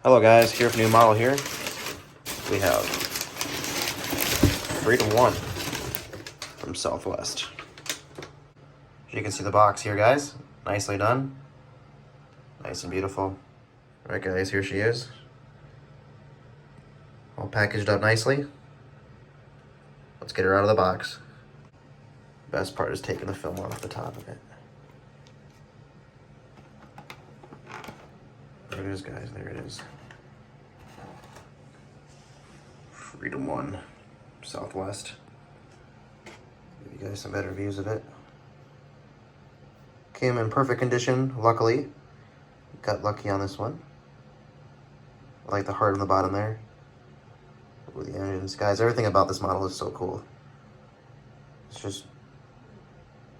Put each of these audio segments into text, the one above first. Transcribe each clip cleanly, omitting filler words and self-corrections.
Hello guys, here with a new model here. We have Freedom 1 from Southwest. As you can see the box here guys, nicely done. Nice and beautiful. Alright guys, here she is. All packaged up nicely. Let's get her out of the box. Best part is taking the film off the top of it. There it is guys, there it is. Freedom 1, Southwest. Give you guys some better views of it. Came in perfect condition, luckily. Got lucky on this one. I like the heart on the bottom there. Ooh, the engines. Guys, everything about this model is so cool. It's just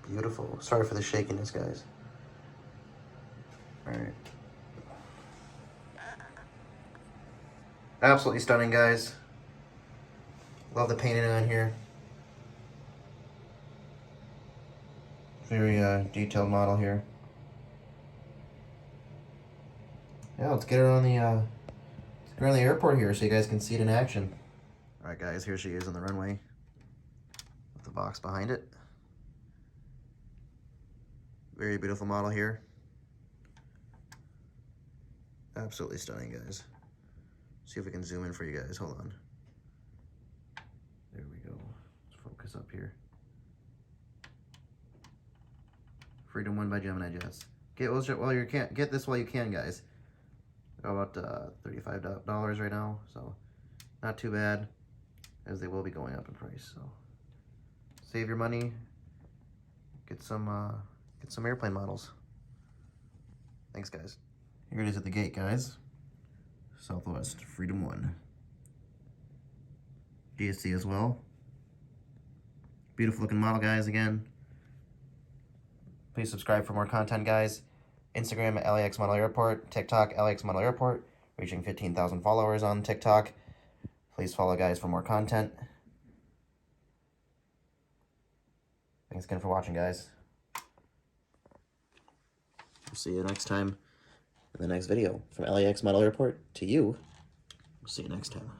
beautiful. Sorry for the shakiness, guys. Alright. Absolutely stunning, guys. Love the painting on here. Very detailed model here. Yeah, let's get her on the airport here so you guys can see it in action. All right, guys, here she is on the runway with the box behind it. Very beautiful model here. Absolutely stunning, guys. See if we can zoom in for you guys. Hold on. There we go. Let's focus up here. Freedom 1 by Geminijets. Get this while you can, guys. About $35 right now, so not too bad, as they will be going up in price. So save your money. Get some airplane models. Thanks, guys. Here it is at the gate, guys. Southwest Freedom 1. DSC as well. Beautiful looking model, guys, again. Please subscribe for more content, guys. Instagram at LAX Model Airport. TikTok, LAX Model Airport. Reaching 15,000 followers on TikTok. Please follow, guys, for more content. Thanks again for watching, guys. See you next time in the next video. From LAX Model Airport to you. We'll see you next time.